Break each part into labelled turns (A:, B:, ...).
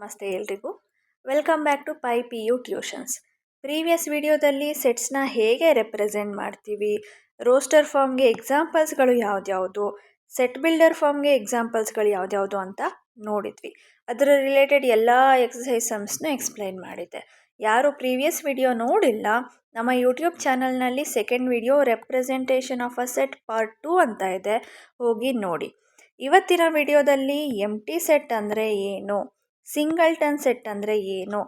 A: ನಮಸ್ತೆ ಎಲ್ರಿಗೂ. Welcome back to Pai P U tuitions. Previous ವಿಡಿಯೋದಲ್ಲಿ ಸೆಟ್ಸ್ನ ಹೇಗೆ ರೆಪ್ರೆಸೆಂಟ್ ಮಾಡ್ತೀವಿ, ರೋಸ್ಟರ್ ಫಾರ್ಮ್ಗೆ ಎಕ್ಸಾಂಪಲ್ಸ್ಗಳು ಯಾವ್ದ್ಯಾವುದು, ಸೆಟ್ ಬಿಲ್ಡರ್ ಫಾರ್ಮ್ಗೆ ಎಕ್ಸಾಂಪಲ್ಸ್ಗಳು ಯಾವ್ದ್ಯಾವುದು ಅಂತ ನೋಡಿದ್ವಿ. ಅದರ ರಿಲೇಟೆಡ್ ಎಲ್ಲ ಎಕ್ಸಸೈಸ್ ಸಮ್ಸ್ನ ಎಕ್ಸ್ಪ್ಲೈನ್ ಮಾಡಿದ್ದೆ. ಯಾರು ಪ್ರೀವಿಯಸ್ ವಿಡಿಯೋ ನೋಡಿಲ್ಲ, ನಮ್ಮ ಯೂಟ್ಯೂಬ್ ಚಾನಲ್ನಲ್ಲಿ second video representation of a set part 2 ಅಂತ ಇದೆ, ಹೋಗಿ ನೋಡಿ. ಇವತ್ತಿನ ವಿಡಿಯೋದಲ್ಲಿ ಎಂಟಿ ಸೆಟ್ ಅಂದರೆ ಏನು, ಸಿಂಗಲ್ಟನ್ ಸೆಟ್ ಅಂದರೆ ಏನು,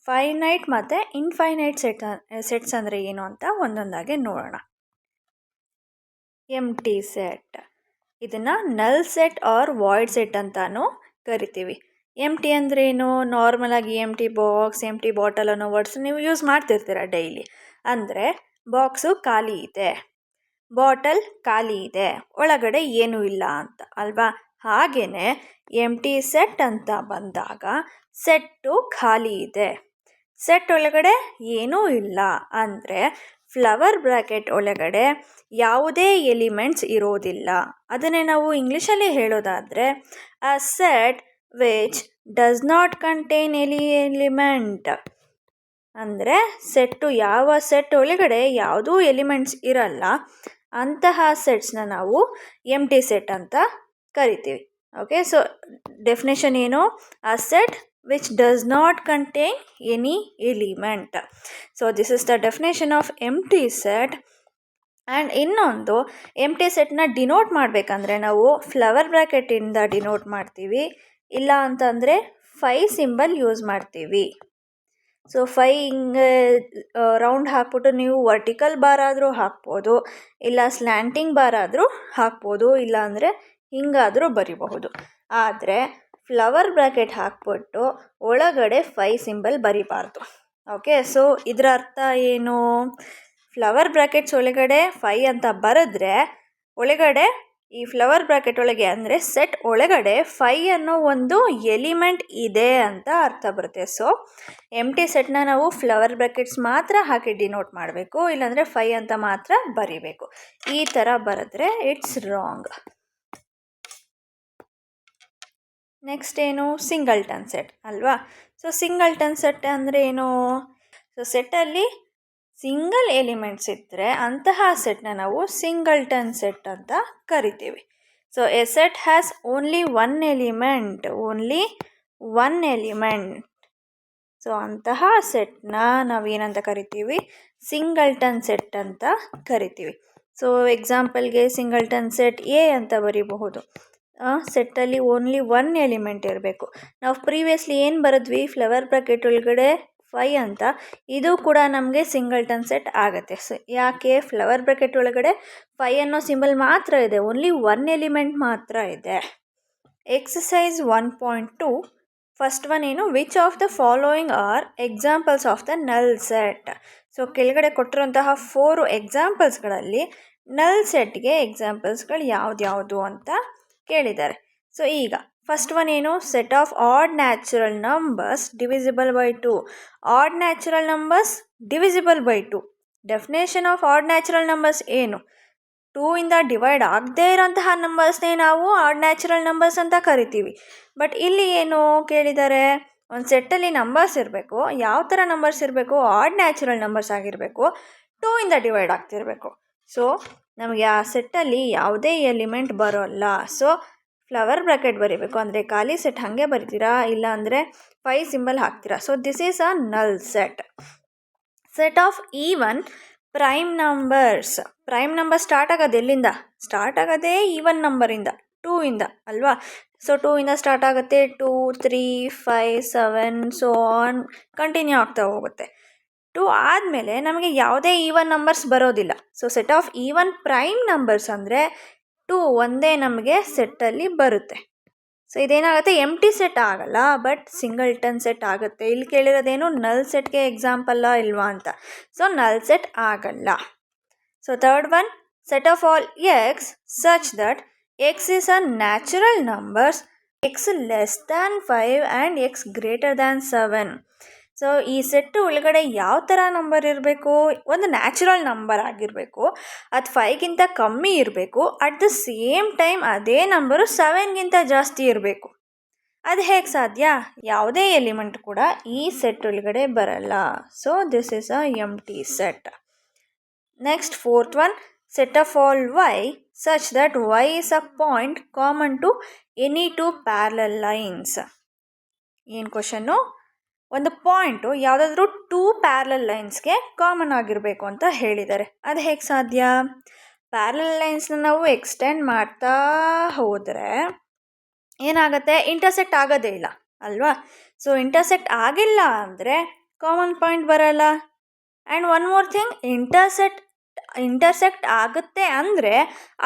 A: ಫೈನೈಟ್ ಮತ್ತು ಇನ್ಫೈನೈಟ್ ಸೆಟ್ಸ್ ಅಂದರೆ ಏನು ಅಂತ ಒಂದೊಂದಾಗಿ ನೋಡೋಣ. ಎಂಟಿ ಸೆಟ್, ಇದನ್ನು ನಲ್ ಸೆಟ್ ಆರ್ ವಾಯ್ಡ್ ಸೆಟ್ ಅಂತಾನು ಕರಿತೀವಿ. ಎಂಟಿ ಅಂದರೆ ಏನು? ನಾರ್ಮಲಾಗಿ ಎಂಟಿ ಬಾಕ್ಸ್, ಎಂಟಿ ಬಾಟಲ್ ಅನ್ನೋ ವರ್ಡ್ಸ್ ನೀವು ಯೂಸ್ ಮಾಡ್ತಿರ್ತೀರ ಡೈಲಿ. ಅಂದರೆ ಬಾಕ್ಸು ಖಾಲಿ ಇದೆ, ಬಾಟಲ್ ಖಾಲಿ ಇದೆ, ಒಳಗಡೆ ಏನೂ ಇಲ್ಲ ಅಂತ ಅಲ್ವಾ? ಹಾಗೆಯೇ ಎಂಟಿ ಸೆಟ್ ಅಂತ ಬಂದಾಗ ಸೆಟ್ಟು ಖಾಲಿ ಇದೆ, ಸೆಟ್ ಒಳಗಡೆ ಏನೂ ಇಲ್ಲ ಅಂದರೆ ಫ್ಲವರ್ ಬ್ರ್ಯಾಕೆಟ್ ಒಳಗಡೆ ಯಾವುದೇ ಎಲಿಮೆಂಟ್ಸ್ ಇರೋದಿಲ್ಲ. ಅದನ್ನೇ ನಾವು ಇಂಗ್ಲೀಷಲ್ಲಿ ಹೇಳೋದಾದರೆ ಅ set which does not contain any element. ಅಂದರೆ ಯಾವ ಸೆಟ್ ಒಳಗಡೆ ಯಾವುದೂ ಎಲಿಮೆಂಟ್ಸ್ ಇರಲ್ಲ, ಅಂತಹ ಸೆಟ್ಸ್ನ ನಾವು ಎಂಟಿ ಸೆಟ್ ಅಂತ ಕರಿತೀವಿ. ಓಕೆ, ಸೊ ಡೆಫಿನೇಷನ್ ಏನು? A set which does not contain any element. So this is the definition of empty set. And ಇನ್ನೊಂದು, ಎಂಟಿ ಸೆಟ್ನ ಡಿನೋಟ್ ಮಾಡಬೇಕಂದ್ರೆ ನಾವು ಫ್ಲವರ್ ಬ್ರ್ಯಾಕೆಟಿಂದ ಡಿನೋಟ್ ಮಾಡ್ತೀವಿ, ಇಲ್ಲ ಅಂತಂದರೆ 5 ಸಿಂಬಲ್ ಯೂಸ್ ಮಾಡ್ತೀವಿ. ಸೊ 5 ಹಿಂಗೆ ರೌಂಡ್ ಹಾಕ್ಬಿಟ್ಟು ನೀವು ವರ್ಟಿಕಲ್ ಬಾರ್ ಆದರೂ ಹಾಕ್ಬೋದು, ಇಲ್ಲ ಸ್ಲ್ಯಾಂಟಿಂಗ್ ಬಾರ್ ಆದರೂ ಹಾಕ್ಬೋದು, ಇಲ್ಲ ಅಂದರೆ ಹಿಂಗಾದರೂ ಬರಿಬಹುದು. ಆದರೆ ಫ್ಲವರ್ ಬ್ರ್ಯಾಕೆಟ್ ಹಾಕ್ಬಿಟ್ಟು ಒಳಗಡೆ 5 ಸಿಂಬಲ್ ಬರಿಬಾರ್ದು. ಓಕೆ, ಸೊ ಇದರ ಅರ್ಥ ಏನು? ಫ್ಲವರ್ ಬ್ರ್ಯಾಕೆಟ್ಸ್ ಒಳಗಡೆ 5 ಅಂತ ಬರೆದ್ರೆ ಒಳಗಡೆ ಈ ಫ್ಲವರ್ ಬ್ರ್ಯಾಕೆಟ್ ಒಳಗೆ ಅಂದರೆ ಸೆಟ್ ಒಳಗಡೆ 5 ಅನ್ನೋ ಒಂದು ಎಲಿಮೆಂಟ್ ಇದೆ ಅಂತ ಅರ್ಥ ಬರುತ್ತೆ. ಸೊ ಎಂಟಿ ಸೆಟ್ನ ನಾವು ಫ್ಲವರ್ ಬ್ರ್ಯಾಕೆಟ್ಸ್ ಮಾತ್ರ ಹಾಕಿ ಡಿನೋಟ್ ಮಾಡಬೇಕು, ಇಲ್ಲಾಂದರೆ 5 ಅಂತ ಮಾತ್ರ ಬರಿಬೇಕು. ಈ ಥರ ಬರೆದ್ರೆ ಇಟ್ಸ್ ರಾಂಗ್. ನೆಕ್ಸ್ಟ್ ಏನು? ಸಿಂಗಲ್ಟನ್ ಸೆಟ್ ಅಲ್ವಾ? ಸೊ ಸಿಂಗಲ್ಟನ್ ಸೆಟ್ ಅಂದರೆ ಏನು? ಸೊ ಸೆಟ್ಟಲ್ಲಿ ಸಿಂಗಲ್ ಎಲಿಮೆಂಟ್ಸ್ ಇದ್ದರೆ ಅಂತಹ ಸೆಟ್ನ ನಾವು ಸಿಂಗಲ್ಟನ್ ಸೆಟ್ ಅಂತ ಕರಿತೀವಿ. So A set has only one element, so ಅಂತಹ ಸೆಟ್ನ ನಾವೇನಂತ ಕರಿತೀವಿ? ಸಿಂಗಲ್ಟನ್ ಸೆಟ್ ಅಂತ ಕರಿತೀವಿ. ಸೊ ಎಕ್ಸಾಂಪಲ್ಗೆ ಸಿಂಗಲ್ಟನ್ ಸೆಟ್ ಎ ಅಂತ ಬರೀಬಹುದು. ಸೆಟ್ಟಲ್ಲಿ ಓನ್ಲಿ 1 ಎಲಿಮೆಂಟ್ ಇರಬೇಕು. ನಾವು ಪ್ರೀವಿಯಸ್ಲಿ ಏನು ಬರೆದ್ವಿ? ಫ್ಲವರ್ ಬ್ರ್ಯಾಕೆಟ್ ಒಳಗಡೆ 5 ಅಂತ. ಇದು ಕೂಡ ನಮಗೆ ಸಿಂಗಲ್ಟನ್ ಸೆಟ್ ಆಗುತ್ತೆ. ಸೊ ಯಾಕೆ? ಫ್ಲವರ್ ಬ್ರ್ಯಾಕೆಟ್ ಒಳಗಡೆ 5 ಅನ್ನೋ ಸಿಂಬಲ್ ಮಾತ್ರ ಇದೆ, ಓನ್ಲಿ 1 ಎಲಿಮೆಂಟ್ ಮಾತ್ರ ಇದೆ. ಎಕ್ಸಸೈಸ್ 1.2 ಫಸ್ಟ್ ಒನ್ ಏನು? Which of the following are examples of the ನಲ್ ಸೆಟ್. ಸೊ ಕೆಳಗಡೆ ಕೊಟ್ಟಿರುವಂತಹ 4 ಎಕ್ಸಾಂಪಲ್ಸ್ಗಳಲ್ಲಿ ನಲ್ ಸೆಟ್ಗೆ ಎಕ್ಸಾಂಪಲ್ಸ್ಗಳು ಯಾವ್ದ್ಯಾವುದು ಅಂತ ಕೇಳಿದ್ದಾರೆ. ಸೊ ಈಗ ಫಸ್ಟ್ ಒನ್ ಏನು? Set of odd natural numbers divisible by 2. Odd natural numbers divisible by 2. Definition of odd natural numbers ಏನು? 2 ಇಂದ ಡಿವೈಡ್ ಆಗದೇ ಇರೋಂತಹ ನಂಬರ್ಸ್ನೇ ನಾವು ಆಡ್ ನ್ಯಾಚುರಲ್ ನಂಬರ್ಸ್ ಅಂತ ಕರಿತೀವಿ. ಬಟ್ ಇಲ್ಲಿ ಏನು ಕೇಳಿದ್ದಾರೆ? ಒಂದು ಸೆಟ್ಟಲ್ಲಿ ನಂಬರ್ಸ್ ಇರಬೇಕು. ಯಾವ ಥರ ನಂಬರ್ಸ್ ಇರಬೇಕು? ಆಡ್ ನ್ಯಾಚುರಲ್ ನಂಬರ್ಸ್ ಆಗಿರಬೇಕು, 2 ಇಂದ ಡಿವೈಡ್ ಆಗ್ತಿರಬೇಕು. ಸೊ ನಮಗೆ ಆ ಸೆಟ್ಟಲ್ಲಿ ಯಾವುದೇ ಎಲಿಮೆಂಟ್ ಬರೋಲ್ಲ. ಸೊ ಫ್ಲವರ್ ಬ್ರ್ಯಾಕೆಟ್ ಬರೀಬೇಕು ಅಂದರೆ ಖಾಲಿ ಸೆಟ್ ಹಾಗೆ ಬರಿತೀರಾ, ಇಲ್ಲ ಅಂದರೆ 5 ಸಿಂಬಲ್ ಹಾಕ್ತೀರಾ. ಸೊ ದಿಸ್ ಈಸ್ ಅ ನಲ್ set. Set of even prime numbers. Prime number start ಆಗೋದು ಎಲ್ಲಿಂದ? ಸ್ಟಾರ್ಟ್ ಆಗೋದೇ ಈವನ್ ನಂಬರಿಂದ, 2 ಇಂದ ಅಲ್ವಾ? ಸೊ 2 ಇಂದ ಸ್ಟಾರ್ಟ್ ಆಗುತ್ತೆ. 2, 3, 5, 7 ಸೊ ಆನ್ ಕಂಟಿನ್ಯೂ ಆಗ್ತಾ ಹೋಗುತ್ತೆ. 2 ಆದಮೇಲೆ ನಮಗೆ ಯಾವುದೇ ಈವನ್ ನಂಬರ್ಸ್ ಬರೋದಿಲ್ಲ. So set of even prime numbers ಅಂದರೆ 2 ಒಂದೇ ನಮಗೆ ಸೆಟ್ಟಲ್ಲಿ ಬರುತ್ತೆ. ಸೊ ಇದೇನಾಗುತ್ತೆ? ಎಂಟಿ ಸೆಟ್ ಆಗಲ್ಲ, ಬಟ್ ಸಿಂಗಲ್ಟನ್ ಸೆಟ್ ಆಗುತ್ತೆ. ಇಲ್ಲಿ ಕೇಳಿರೋದೇನು? ನಲ್ ಸೆಟ್ಗೆ ಎಕ್ಸಾಂಪಲ್ಲ ಇಲ್ವಾ ಅಂತ. ಸೊ ನಲ್ ಸೆಟ್ ಆಗಲ್ಲ. So third one, set of all X such that X is a natural numbers, X less than 5 and X greater than 7. So ಈ ಸೆಟ್ ಒಳಗಡೆ ಯಾವ ಥರ ನಂಬರ್ ಇರಬೇಕು, ಒಂದು ನ್ಯಾಚುರಲ್ ನಂಬರ್ ಆಗಿರಬೇಕು, ಅದು 5ಗಿಂತ ಕಮ್ಮಿ ಇರಬೇಕು, ಅಟ್ ದ ಸೇಮ್ ಟೈಮ್ ಅದೇ ನಂಬರು 7ಗಿಂತ ಜಾಸ್ತಿ ಇರಬೇಕು. ಅದು ಹೇಗೆ ಸಾಧ್ಯ? ಯಾವುದೇ ಎಲಿಮೆಂಟ್ ಕೂಡ ಈ ಸೆಟ್ ಒಳಗಡೆ ಬರಲ್ಲ. So this is a empty set. Next 4th one, set of all y such that y is a point common to any two parallel lines. ಏನು ಕ್ವಶನ್ನು? ಒಂದು ಪಾಯಿಂಟು ಯಾವುದಾದ್ರೂ 2 ಪ್ಯಾರಲಲ್ ಲೈನ್ಸ್ಗೆ ಕಾಮನ್ ಆಗಿರಬೇಕು ಅಂತ ಹೇಳಿದ್ದಾರೆ. ಅದು ಹೇಗೆ ಸಾಧ್ಯ? ಪ್ಯಾರಲಲ್ ಲೈನ್ಸ್ನ ನಾವು ಎಕ್ಸ್ಟೆಂಡ್ ಮಾಡ್ತಾ ಹೋದರೆ ಏನಾಗುತ್ತೆ? ಇಂಟರ್ಸೆಕ್ಟ್ ಆಗೋದೇ ಇಲ್ಲ ಅಲ್ವಾ? ಸೊ ಇಂಟರ್ಸೆಕ್ಟ್ ಆಗಿಲ್ಲ ಅಂದರೆ ಕಾಮನ್ ಪಾಯಿಂಟ್ ಬರಲ್ಲ. And one more thing, intersect ಆಗುತ್ತೆ ಅಂದರೆ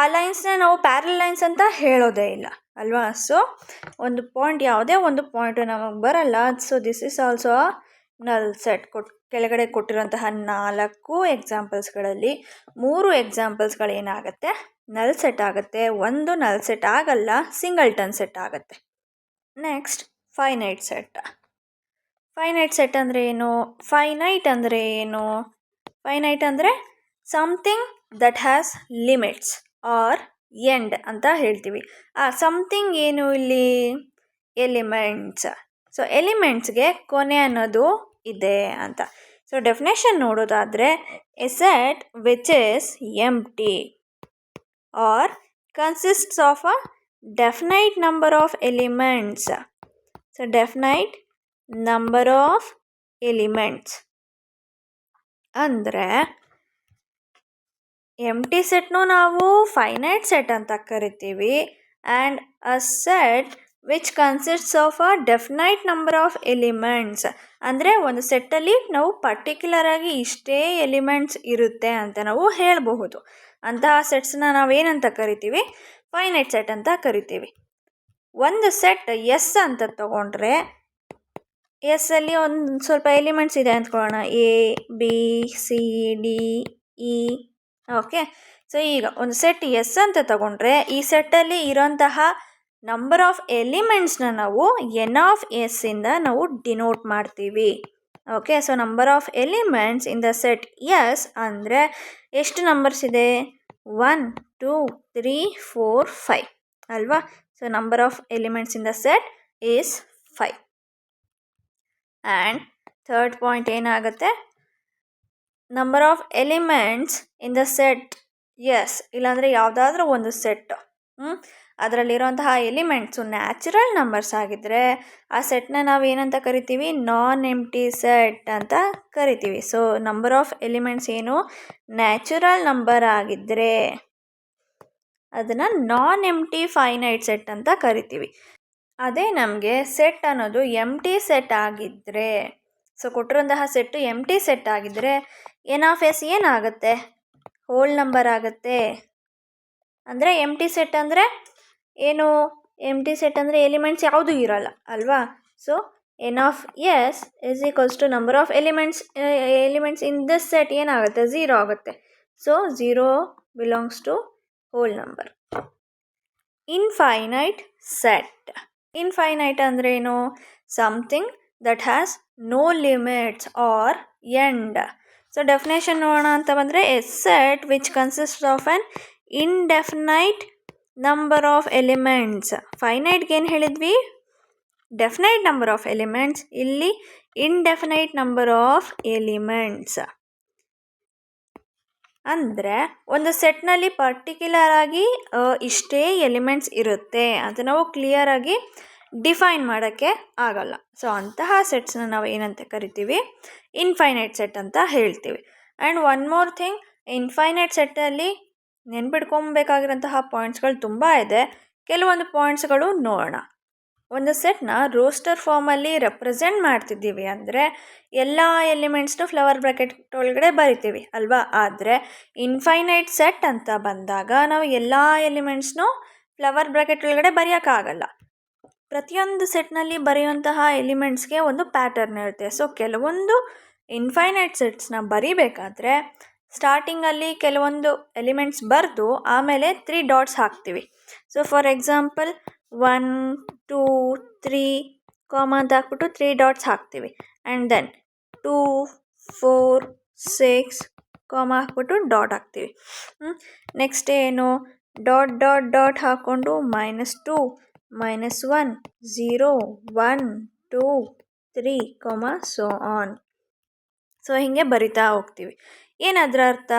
A: ಆ ಲೈನ್ಸ್ನ ನಾವು ಪ್ಯಾರಲಲ್ ಲೈನ್ಸ್ ಅಂತ ಹೇಳೋದೇ ಇಲ್ಲ ಅಲ್ವಾ? ಸೊ ಒಂದು ಪಾಯಿಂಟ್, ಯಾವುದೇ ಒಂದು ಪಾಯಿಂಟು ನಮಗೆ ಬರಲ್ಲ. So this is also a ನಲ್ ಸೆಟ್. ಕೆಳಗಡೆ ಕೊಟ್ಟಿರೋಂತಹ 4 ಎಕ್ಸಾಂಪಲ್ಸ್ಗಳಲ್ಲಿ 3 ಎಕ್ಸಾಂಪಲ್ಸ್ಗಳೇನಾಗುತ್ತೆ? ನಲ್ ಸೆಟ್ ಆಗುತ್ತೆ. ಒಂದು ನಲ್ ಸೆಟ್ ಆಗಲ್ಲ, ಸಿಂಗಲ್ಟನ್ ಸೆಟ್ ಆಗುತ್ತೆ. Next finite set. Finite set ಅಂದರೆ ಏನು? ಫೈನೈಟ್ ಅಂದರೆ ಏನು? ಫೈನೈಟ್ ಅಂದರೆ something that has limits or end ಅಂತ ಹೇಳ್ತೀವಿ. ಆ ಸಮಥಿಂಗ್ ಏನು ಇಲ್ಲಿ? ಎಲಿಮೆಂಟ್ಸ್. ಸೊ ಎಲಿಮೆಂಟ್ಸ್ಗೆ ಕೊನೆ ಅನ್ನೋದು ಇದೆ ಅಂತ. ಸೊ ಡೆಫಿನೇಷನ್ ನೋಡೋದಾದರೆ, a set which is empty or consists of a definite number of elements. So definite number of elements ಅಂದರೆ ಎಂಪ್ಟಿ ಸೆಟ್ನೂ ನಾವು ಫೈನೈಟ್ ಸೆಟ್ ಅಂತ ಕರಿತೀವಿ. And a set which consists of a definite number of elements ಅಂದರೆ ಒಂದು ಸೆಟ್ಟಲ್ಲಿ ನಾವು ಪರ್ಟಿಕ್ಯುಲರಾಗಿ ಇಷ್ಟೇ elements ಇರುತ್ತೆ ಅಂತ ನಾವು ಹೇಳಬಹುದು. ಅಂತಹ ಸೆಟ್ಸ್ನ ನಾವೇನಂತ ಕರಿತೀವಿ? ಫೈನೈಟ್ ಸೆಟ್ ಅಂತ ಕರಿತೀವಿ. ಒಂದು ಸೆಟ್ ಎಸ್ ಅಂತ ತಗೊಂಡ್ರೆ, ಎಸ್ ಅಲ್ಲಿ ಒಂದು ಸ್ವಲ್ಪ ಎಲಿಮೆಂಟ್ಸ್ ಇದೆ ಅಂದ್ಕೊಳ್ಳೋಣ, A B C D E. Okay, so ಈಗ ಒಂದು ಸೆಟ್ ಎಸ್ ಅಂತ ತಗೊಂಡ್ರೆ ಈ ಸೆಟ್ಟಲ್ಲಿ ಇರೋಂತಹ ನಂಬರ್ ಆಫ್ ಎಲಿಮೆಂಟ್ಸ್ನ ನಾವು ಎನ್ ಆಫ್ ಎಸ್ ಇಂದ ನಾವು ಡಿನೋಟ್ ಮಾಡ್ತೀವಿ. Okay, so number of elements in the set S ಅಂದರೆ ಎಷ್ಟು ನಂಬರ್ಸ್ ಇದೆ? 1 2 3 4 5 ಅಲ್ವಾ? So number of elements in the set is 5. And third point ಏನಾಗುತ್ತೆ? Number of elements in the set is, ಇಲ್ಲಾಂದರೆ ಯಾವುದಾದ್ರೂ ಒಂದು ಸೆಟ್ ಅದರಲ್ಲಿರುವಂತಹ ಎಲಿಮೆಂಟ್ಸು ನ್ಯಾಚುರಲ್ ನಂಬರ್ಸ್ ಆಗಿದ್ದರೆ ಆ ಸೆಟ್ನ ನಾವು ಏನಂತ ಕರಿತೀವಿ? ನಾನ್ ಎಂಪ್ಟಿ ಸೆಟ್ ಅಂತ ಕರಿತೀವಿ. ಸೊ ನಂಬರ್ ಆಫ್ ಎಲಿಮೆಂಟ್ಸ್ ಏನು ನ್ಯಾಚುರಲ್ ನಂಬರ್ ಆಗಿದ್ದರೆ ಅದನ್ನು ನಾನ್ ಎಂಪ್ಟಿ ಫೈನೈಟ್ ಸೆಟ್ ಅಂತ ಕರಿತೀವಿ. ಅದೇ ನಮಗೆ ಸೆಟ್ ಅನ್ನೋದು ಎಂಪ್ಟಿ ಸೆಟ್ ಆಗಿದ್ದರೆ, ಸೊ ಕೊಟ್ಟಿರೋಂತಹ ಸೆಟ್ಟು ಎಂಪ್ಟಿ ಸೆಟ್ ಆಗಿದ್ದರೆ ಎನ್ ಆಫ್ ಎಸ್ ಏನಾಗುತ್ತೆ? ಹೋಲ್ ನಂಬರ್ ಆಗುತ್ತೆ. ಅಂದರೆ ಎಂಪ್ಟಿ ಸೆಟ್ ಅಂದರೆ ಏನು? ಎಂಪ್ಟಿ ಸೆಟ್ ಅಂದರೆ ಎಲಿಮೆಂಟ್ಸ್ ಯಾವುದೂ ಇರಲ್ಲ ಅಲ್ವಾ? So n of S is equals to number of elements in this set ಏನಾಗುತ್ತೆ? 0 ಆಗುತ್ತೆ. So 0 belongs to whole number. Infinite set. Infinite ಅಂದರೆ ಏನು? Something that has no limits or end. So definition ನೋಡೋಣ ಅಂತ ಬಂದರೆ, a set which consist of an indefinite number of elements. ಫೈನೈಟ್ಗೆ ಏನು ಹೇಳಿದ್ವಿ? Definite number of elements. ಇಲ್ಲಿ indefinite number of elements ಅಂದರೆ ಒಂದು ಸೆಟ್ನಲ್ಲಿ ಪರ್ಟಿಕ್ಯುಲರ್ ಆಗಿ ಇಷ್ಟೇ ಎಲಿಮೆಂಟ್ಸ್ ಇರುತ್ತೆ ಅಂತ ನಾವು ಕ್ಲಿಯರಾಗಿ ಡಿಫೈನ್ ಮಾಡೋಕ್ಕೆ ಆಗಲ್ಲ. ಸೊ ಅಂತಹ ಸೆಟ್ಸ್ನ ನಾವು ಏನಂತ ಕರಿತೀವಿ? ಇನ್ಫೈನೈಟ್ ಸೆಟ್ ಅಂತ ಹೇಳ್ತೀವಿ. And one more thing, infinite ಸೆಟ್ಟಲ್ಲಿ ನೆನ್ಪಿಟ್ಕೊಬೇಕಾಗಿರೋಂತಹ ಪಾಯಿಂಟ್ಸ್ಗಳು ತುಂಬ ಇದೆ. ಕೆಲವೊಂದು ಪಾಯಿಂಟ್ಸ್ಗಳು ನೋಡೋಣ. ಒಂದು ಸೆಟ್ನ ರೋಸ್ಟರ್ ಫಾರ್ಮಲ್ಲಿ ರೆಪ್ರೆಸೆಂಟ್ ಮಾಡ್ತಿದ್ದೀವಿ ಅಂದರೆ ಎಲ್ಲ ಎಲಿಮೆಂಟ್ಸ್ನು ಫ್ಲವರ್ ಬ್ರ್ಯಾಕೆಟ್ ಒಳಗಡೆ ಬರಿತೀವಿ ಅಲ್ವಾ? ಆದರೆ ಇನ್ಫೈನೈಟ್ ಸೆಟ್ ಅಂತ ಬಂದಾಗ ನಾವು ಎಲ್ಲ ಎಲಿಮೆಂಟ್ಸ್ನು ಫ್ಲವರ್ ಬ್ರ್ಯಾಕೆಟ್ ಒಳಗಡೆ ಬರೆಯೋಕ್ಕಾಗಲ್ಲ. ಪ್ರತಿಯೊಂದು ಸೆಟ್ನಲ್ಲಿ ಬರೆಯುವಂತಹ ಎಲಿಮೆಂಟ್ಸ್ಗೆ ಒಂದು ಪ್ಯಾಟರ್ನ್ ಇರುತ್ತೆ. ಸೊ ಕೆಲವೊಂದು ಇನ್ಫೈನೈಟ್ ಸೆಟ್ಸ್ನ ಬರಿಬೇಕಾದ್ರೆ ಸ್ಟಾರ್ಟಿಂಗಲ್ಲಿ ಕೆಲವೊಂದು ಎಲಿಮೆಂಟ್ಸ್ ಬರೆದು ಆಮೇಲೆ 3 ಡಾಟ್ಸ್ ಹಾಕ್ತೀವಿ. ಸೊ ಫಾರ್ ಎಕ್ಸಾಂಪಲ್ 1 2 3 ಕಾಮ ಅಂತ ಹಾಕ್ಬಿಟ್ಟು 3 ಡಾಟ್ಸ್ ಹಾಕ್ತೀವಿ. ಆ್ಯಂಡ್ ದೆನ್ 2 4 6 ಹಾಕ್ಬಿಟ್ಟು ಡಾಟ್ ಹಾಕ್ತೀವಿ. ನೆಕ್ಸ್ಟ್ ಏನು, ಡಾಟ್ ಡಾಟ್ ಡಾಟ್ ಹಾಕ್ಕೊಂಡು -2 -1 0 1 2 3 ಸೋ ಆನ್. ಸೊ ಹೀಗೆ ಬರಿತಾ ಹೋಗ್ತೀವಿ. ಏನದರ ಅರ್ಥ?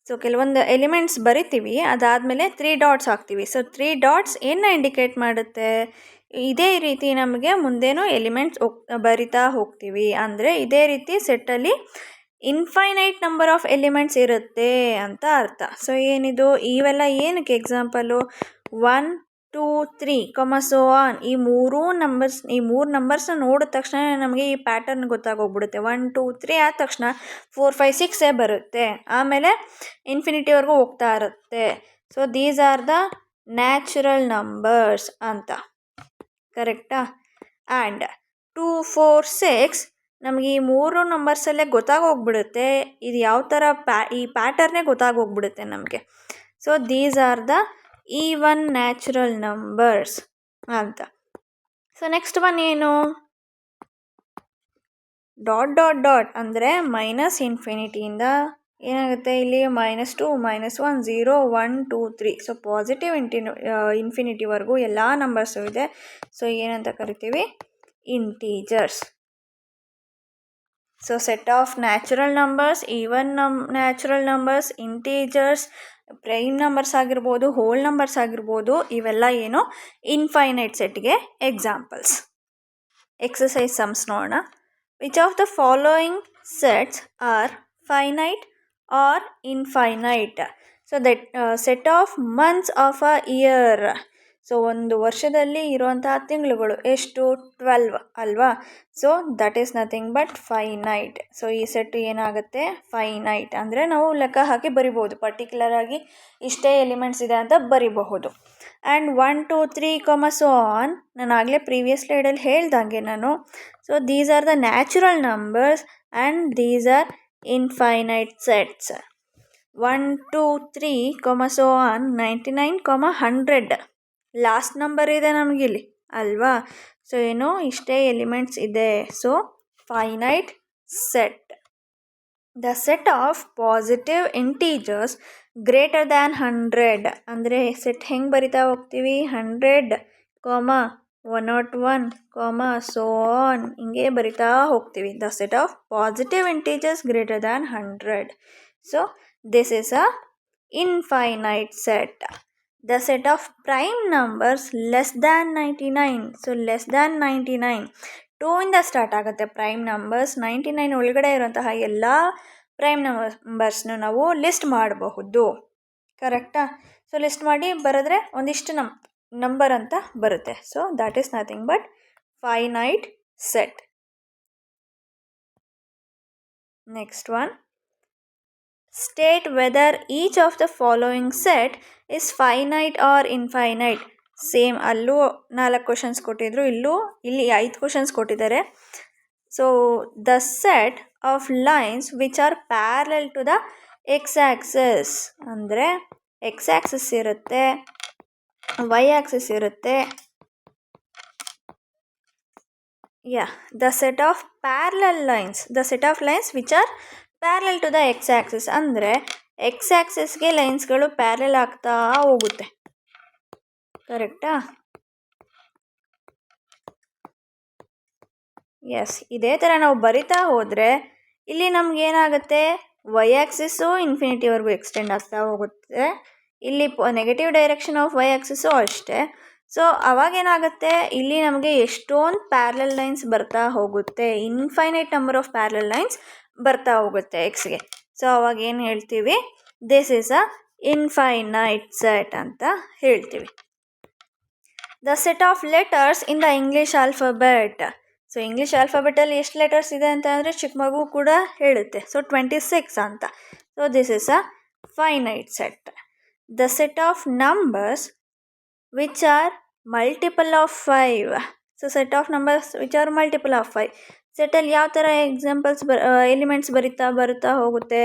A: ಸೊ ಕೆಲವೊಂದು ಎಲಿಮೆಂಟ್ಸ್ ಬರಿತೀವಿ, ಅದಾದಮೇಲೆ 3 ಡಾಟ್ಸ್ ಹಾಕ್ತೀವಿ. ಸೊ 3 ಡಾಟ್ಸ್ ಏನನ್ನ ಇಂಡಿಕೇಟ್ ಮಾಡುತ್ತೆ? ಇದೇ ರೀತಿ ನಮಗೆ ಮುಂದೇನೂ ಎಲಿಮೆಂಟ್ಸ್ ಬರಿತಾ ಹೋಗ್ತೀವಿ, ಅಂದರೆ ಇದೇ ರೀತಿ ಸೆಟ್ಟಲ್ಲಿ ಇನ್ಫೈನೈಟ್ ನಂಬರ್ ಆಫ್ ಎಲಿಮೆಂಟ್ಸ್ ಇರುತ್ತೆ ಅಂತ ಅರ್ಥ. ಸೊ ಏನಿದು, ಇವೆಲ್ಲ ಏನಕ್ಕೆ ಎಕ್ಸಾಂಪಲು? 1 2 3 so on. ಈ ಮೂರು ನಂಬರ್ಸ್ನ ನೋಡಿದ ತಕ್ಷಣ ನಮಗೆ ಈ ಪ್ಯಾಟರ್ನ್ ಗೊತ್ತಾಗೋಗ್ಬಿಡುತ್ತೆ. 1 2 3 ಆದ ತಕ್ಷಣ 4 5 6 ಬರುತ್ತೆ, ಆಮೇಲೆ ಇನ್ಫಿನಿಟಿವರೆಗೂ ಹೋಗ್ತಾ ಇರುತ್ತೆ. So these are the natural numbers ಅಂತ, ಕರೆಕ್ಟಾ? ಆ್ಯಂಡ್ 2 4 6 ನಮಗೆ ಈ ಮೂರು ನಂಬರ್ಸಲ್ಲೇ ಗೊತ್ತಾಗೋಗ್ಬಿಡುತ್ತೆ, ಇದು ಯಾವ ಥರ ಈ ಪ್ಯಾಟರ್ನೇ ಗೊತ್ತಾಗೋಗ್ಬಿಡುತ್ತೆ ನಮಗೆ. So these are the even natural numbers ಅಂತ. ಸೊ ನೆಕ್ಸ್ಟ್ ಒನ್ ಏನು, ಡಾಟ್ ಡಾಟ್ ಡಾಟ್ ಅಂದರೆ ಮೈನಸ್ ಇನ್ಫಿನಿಟಿಯಿಂದ ಏನಾಗುತ್ತೆ ಇಲ್ಲಿ -2 -1 0 1 2 3. ಸೊ ಪಾಸಿಟಿವ್ ಇನ್ಫಿನಿಟಿವರೆಗೂ ಎಲ್ಲ ನಂಬರ್ಸು ಇದೆ. ಸೊ ಏನಂತ ಕರಿತೀವಿ? Integers. So set of natural numbers, even natural numbers, integers, prime numbers ಆಗಿರ್ಬೋದು, ಹೋಲ್ ನಂಬರ್ಸ್ ಆಗಿರ್ಬೋದು, ಇವೆಲ್ಲ ಏನು ಇನ್ಫೈನೈಟ್ ಸೆಟ್ಗೆ ಎಕ್ಸಾಂಪಲ್ಸ್. ಎಕ್ಸಸೈಸ್ ಸಮ್ಸ್ ನೋಡೋಣ. Which of the following sets are finite or infinite? So that set of months of a year. So ಒಂದು ವರ್ಷದಲ್ಲಿ ಇರುವಂತಹ ತಿಂಗಳುಗಳು ಎಷ್ಟು? 12 ಅಲ್ವಾ? So that is nothing but finite. So ಈ ಸೆಟ್ ಏನಾಗುತ್ತೆ? ಫೈನೈಟ್. ಅಂದರೆ ನಾವು ಲೆಕ್ಕ ಹಾಕಿ ಬರಿಬೋದು, ಪರ್ಟಿಕ್ಯುಲರ್ ಆಗಿ ಇಷ್ಟೇ ಎಲಿಮೆಂಟ್ಸ್ ಇದೆ ಅಂತ ಬರಿಬಹುದು. ಆ್ಯಂಡ್ 1 2 3 ಸೋ ಆನ್, ನಾನು ಆಗಲೇ ಪ್ರೀವಿಯಸ್ ಸ್ಲೈಡಲ್ಲಿ ಹೇಳ್ದಂಗೆ ನಾನು. So these are the natural numbers and these are infinite sets. 1 2 3 so on 99 100 last number ಇದೆ ನಮಗಿಲ್ಲಿ ಅಲ್ವಾ? ಸೊ ಏನು, ಇಷ್ಟೇ ಎಲಿಮೆಂಟ್ಸ್ ಇದೆ. So finite set. The set of positive integers greater than 100 ಅಂದರೆ ಸೆಟ್ ಹೆಂಗೆ ಬರಿತಾ ಹೋಗ್ತೀವಿ? 100 101 ಸೋ ಆನ್, ಹಿಂಗೆ ಬರಿತಾ ಹೋಗ್ತೀವಿ. The set of positive integers greater than 100. So this is a infinite set. The set of prime numbers less than 99. So less than 99 2 ಇಂದ start ಆಗುತ್ತೆ prime numbers. 99 ಒಳಗಡೆ ಇರುವಂತಹ ಎಲ್ಲ ಪ್ರೈಮ್ ನಂಬರ್ಸ್ನು ನಾವು ಲಿಸ್ಟ್ ಮಾಡಬಹುದು, ಕರೆಕ್ಟಾ? ಸೊ ಲಿಸ್ಟ್ ಮಾಡಿ ಬರೆದ್ರೆ ಒಂದಿಷ್ಟು ನಂಬರ್ ಅಂತ ಬರುತ್ತೆ. So that is nothing but finite set. Next one, state whether each of the following set is finite or infinite. Same ಅಲ್ಲೂ 4 ಕ್ವಶನ್ಸ್ ಕೊಟ್ಟಿದ್ರು, ಇಲ್ಲಿ 5 ಕ್ವಶನ್ಸ್ ಕೊಟ್ಟಿದ್ದಾರೆ. So the set of lines which are parallel to the x axis, ಅಂದರೆ x axis ಇರುತ್ತೆ, y axis ಇರುತ್ತೆ. The set of parallel lines, the set of lines which are parallel to the x axis ಅಂದರೆ X ಆಕ್ಸಿಸ್ಗೆ ಲೈನ್ಸ್ಗಳು parallel ಆಗ್ತಾ ಹೋಗುತ್ತೆ, ಕರೆಕ್ಟಾ? S, ಇದೇ ಥರ ನಾವು ಬರಿತಾ ಹೋದರೆ ಇಲ್ಲಿ ನಮಗೇನಾಗುತ್ತೆ? ವೈ ಆಕ್ಸಿಸ್ಸು ಇನ್ಫಿನಿಟಿವರೆಗೂ ಎಕ್ಸ್ಟೆಂಡ್ ಆಗ್ತಾ ಹೋಗುತ್ತೆ, ಇಲ್ಲಿ negative direction of Y axis ಅಷ್ಟೇ. ಸೊ ಅವಾಗೇನಾಗುತ್ತೆ? ಇಲ್ಲಿ ನಮಗೆ ಎಷ್ಟೊಂದು ಪ್ಯಾರಲಲ್ ಲೈನ್ಸ್ ಬರ್ತಾ ಹೋಗುತ್ತೆ, infinite number of parallel lines ಬರ್ತಾ ಹೋಗುತ್ತೆ ಎಕ್ಸ್ಗೆ. ಸೊ ಅವಾಗ ಏನು ಹೇಳ್ತೀವಿ? This is a infinite set ಅಂತ ಹೇಳ್ತೀವಿ. The set of letters in the English alphabet. So English ಆಲ್ಫಾಬೆಟಲ್ಲಿ ಎಷ್ಟು ಲೆಟರ್ಸ್ ಇದೆ ಅಂತ ಅಂದರೆ ಚಿಕ್ಕ ಮಗು ಕೂಡ ಹೇಳುತ್ತೆ. ಸೊ 26 ಅಂತ. So this is a finite set. The set of numbers which are multiple of 5. So set of numbers which are multiple of 5. ಸೆಟ್ಟಲ್ಲಿ ಯಾವ ಥರ ಎಕ್ಸಾಂಪಲ್ಸ್ ಎಲಿಮೆಂಟ್ಸ್ ಬರಿತಾ ಹೋಗುತ್ತೆ?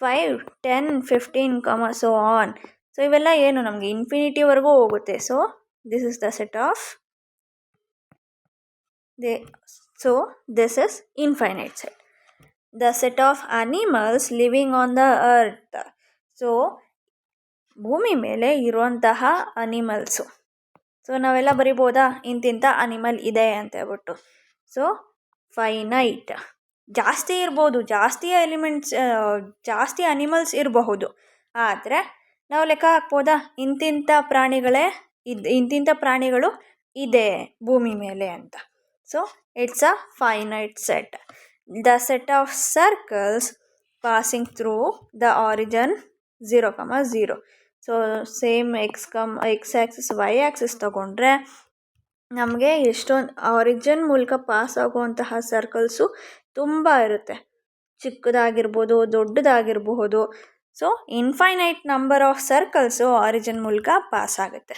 A: 5 10 15 ಸೋ ಆನ್. ಸೊ ಇವೆಲ್ಲ ಏನು ನಮಗೆ ಇನ್ಫಿನಿಟಿವರೆಗೂ ಹೋಗುತ್ತೆ. So this is the set of so this is infinite set. The set of animals living on the earth. So ಭೂಮಿ ಮೇಲೆ ಇರುವಂತಹ ಅನಿಮಲ್ಸು. ಸೊ ನಾವೆಲ್ಲ ಬರಿಬೋದಾ ಇಂತಿಂಥ ಅನಿಮಲ್ ಇದೆ ಅಂತ ಹೇಳ್ಬಿಟ್ಟು. So finite. ಜಾಸ್ತಿ ಇರ್ಬೋದು, ಜಾಸ್ತಿ ಎಲಿಮೆಂಟ್ಸ್, ಜಾಸ್ತಿ ಅನಿಮಲ್ಸ್ ಇರಬಹುದು, ಆದರೆ ನಾವು ಲೆಕ್ಕ ಹಾಕ್ಬೋದಾ ಇಂತಿಂಥ ಪ್ರಾಣಿಗಳು ಇದೆ ಭೂಮಿ ಮೇಲೆ ಅಂತ. So it's a finite set. The set of circles passing through the origin 0,0. So same x axis y axis ತಗೊಂಡ್ರೆ ನಮಗೆ ಎಷ್ಟೊಂದು ಆರಿಜಿನ್ ಮೂಲಕ ಪಾಸ್ ಆಗುವಂತಹ ಸರ್ಕಲ್ಸು ತುಂಬ ಇರುತ್ತೆ. ಚಿಕ್ಕದಾಗಿರ್ಬೋದು, ದೊಡ್ಡದಾಗಿರಬಹುದು. So infinite number of circles origin ಮೂಲಕ ಪಾಸ್ ಆಗುತ್ತೆ.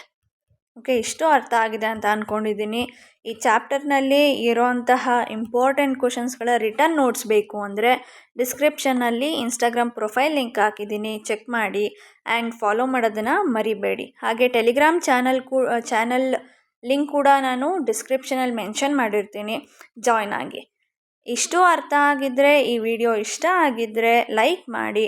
A: ಓಕೆ, ಇಷ್ಟು ಅರ್ಥ ಆಗಿದೆ ಅಂತ ಅಂದ್ಕೊಂಡಿದ್ದೀನಿ. ಈ ಚಾಪ್ಟರ್ನಲ್ಲಿ ಇರೋಂತಹ ಇಂಪಾರ್ಟೆಂಟ್ ಕ್ವಶನ್ಸ್ಗಳ ರಿಟರ್ನ್ ನೋಟ್ಸ್ ಬೇಕು ಅಂದರೆ ಡಿಸ್ಕ್ರಿಪ್ಷನ್ನಲ್ಲಿ ಇನ್ಸ್ಟಾಗ್ರಾಮ್ ಪ್ರೊಫೈಲ್ ಲಿಂಕ್ ಹಾಕಿದ್ದೀನಿ, ಚೆಕ್ ಮಾಡಿ. ಆ್ಯಂಡ್ ಫಾಲೋ ಮಾಡೋದನ್ನು ಮರಿಬೇಡಿ. ಹಾಗೆ ಟೆಲಿಗ್ರಾಮ್ ಚಾನಲ್ ಲಿಂಕ್ ಕೂಡ ನಾನು ಡಿಸ್ಕ್ರಿಪ್ಷನಲ್ಲಿ ಮೆನ್ಷನ್ ಮಾಡಿರ್ತೀನಿ, ಜಾಯ್ನ್ ಆಗಿ. ಇಷ್ಟು ಅರ್ಥ ಆಗಿದ್ದರೆ, ಈ ವಿಡಿಯೋ ಇಷ್ಟ ಆಗಿದ್ದರೆ ಲೈಕ್ ಮಾಡಿ.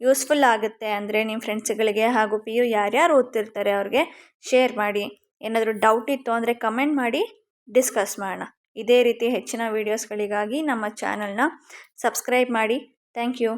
A: ಯೂಸ್ಫುಲ್ ಆಗುತ್ತೆ ಅಂದರೆ ನಿಮ್ಮ ಫ್ರೆಂಡ್ಸ್ಗಳಿಗೆ ಹಾಗೂ PU ಯಾರ್ಯಾರು ಓದ್ತಿರ್ತಾರೆ ಅವ್ರಿಗೆ ಶೇರ್ ಮಾಡಿ. ಏನಾದರೂ ಡೌಟ್ ಇತ್ತು ಅಂದರೆ ಕಮೆಂಟ್ ಮಾಡಿ, ಡಿಸ್ಕಸ್ ಮಾಡೋಣ. ಇದೇ ರೀತಿ ಹೆಚ್ಚಿನ ವೀಡಿಯೋಸ್ಗಳಿಗಾಗಿ ನಮ್ಮ ಚಾನಲ್ನ ಸಬ್ಸ್ಕ್ರೈಬ್ ಮಾಡಿ. Thank you.